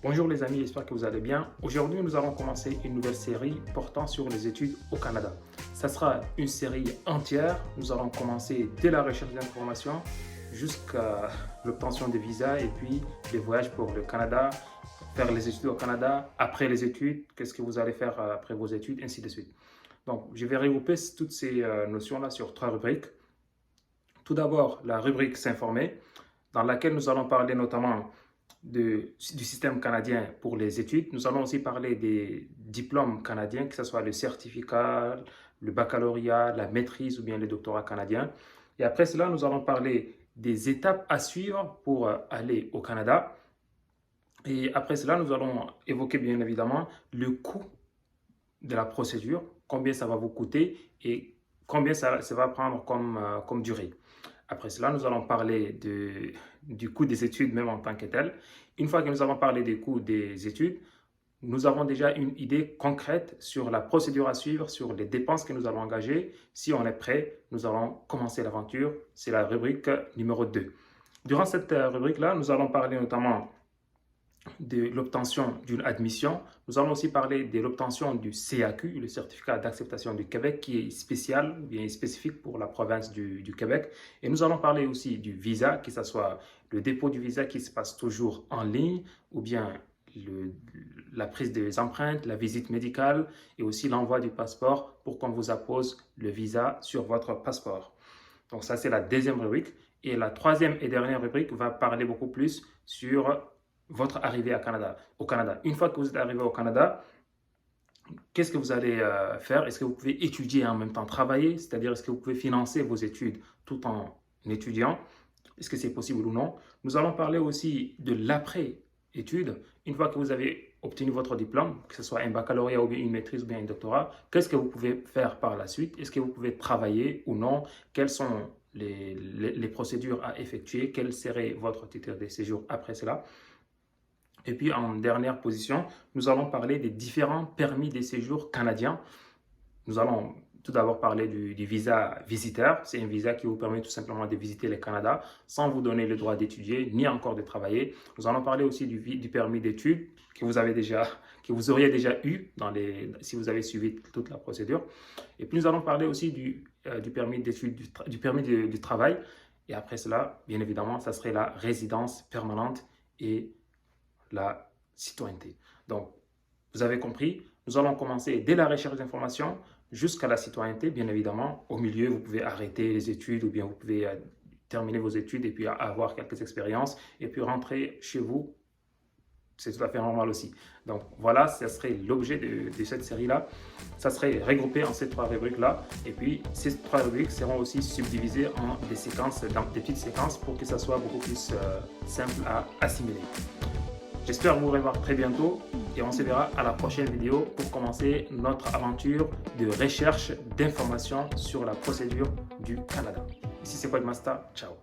Bonjour les amis, j'espère que vous allez bien. Aujourd'hui, nous allons commencer une nouvelle série portant sur les études au Canada. Ça sera une série entière. Nous allons commencer dès la recherche d'informations jusqu'à l'obtention de visas et puis les voyages pour le Canada, faire les études au Canada, après les études, qu'est-ce que vous allez faire après vos études, ainsi de suite. Donc, je vais regrouper toutes ces notions-là sur trois rubriques. Tout d'abord, la rubrique s'informer, dans laquelle nous allons parler notamment du système canadien pour les études. Nous allons aussi parler des diplômes canadiens, que ce soit le certificat, le baccalauréat, la maîtrise ou bien le doctorat canadien. Et après cela, nous allons parler des étapes à suivre pour aller au Canada. Et après cela, nous allons évoquer bien évidemment le coût de la procédure, combien ça va vous coûter et combien ça va prendre comme durée. Après cela, nous allons parler du coût des études même en tant que tel. Une fois que nous avons parlé des coûts des études, nous avons déjà une idée concrète sur la procédure à suivre, sur les dépenses que nous allons engager. Si on est prêt, nous allons commencer l'aventure. C'est la rubrique numéro 2. Durant cette rubrique-là, nous allons parler notamment de l'obtention d'une admission. Nous allons aussi parler de l'obtention du CAQ, le certificat d'acceptation du Québec, qui est spécial, bien spécifique pour la province du Québec. Et nous allons parler aussi du visa, que ce soit le dépôt du visa qui se passe toujours en ligne, ou bien la prise des empreintes, la visite médicale et aussi l'envoi du passeport pour qu'on vous appose le visa sur votre passeport. Donc ça, c'est la deuxième rubrique. Et la troisième et dernière rubrique va parler beaucoup plus sur votre arrivée au Canada. Une fois que vous êtes arrivé au Canada, qu'est-ce que vous allez faire? Est-ce que vous pouvez étudier et en même temps travailler? C'est-à-dire, est-ce que vous pouvez financer vos études tout en étudiant? Est-ce que c'est possible ou non? Nous allons parler aussi de l'après-études. Une fois que vous avez obtenu votre diplôme, que ce soit un baccalauréat ou bien une maîtrise ou bien un doctorat, qu'est-ce que vous pouvez faire par la suite? Est-ce que vous pouvez travailler ou non? Quelles sont les procédures à effectuer? Quel serait votre titre de séjour après cela? Et puis en dernière position, nous allons parler des différents permis de séjour canadiens. Nous allons tout d'abord parler du visa visiteur. C'est un visa qui vous permet tout simplement de visiter le Canada sans vous donner le droit d'étudier ni encore de travailler. Nous allons parler aussi du permis d'études que vous auriez déjà eu si vous avez suivi toute la procédure. Et puis nous allons parler aussi du permis d'études, du permis du travail. Et après cela, bien évidemment, ça serait la résidence permanente et la citoyenneté. Donc, vous avez compris, nous allons commencer dès la recherche d'informations jusqu'à la citoyenneté, bien évidemment. Au milieu, vous pouvez arrêter les études ou bien vous pouvez terminer vos études et puis avoir quelques expériences et puis rentrer chez vous. C'est tout à fait normal aussi. Donc voilà, ce serait l'objet de cette série-là. Ça serait regroupé en ces trois rubriques-là. Et puis ces trois rubriques seront aussi subdivisées en des séquences, dans des petites séquences pour que ça soit beaucoup plus simple à assimiler. J'espère vous revoir très bientôt et on se verra à la prochaine vidéo pour commencer notre aventure de recherche d'informations sur la procédure du Canada. Ici c'est Codemaster, ciao.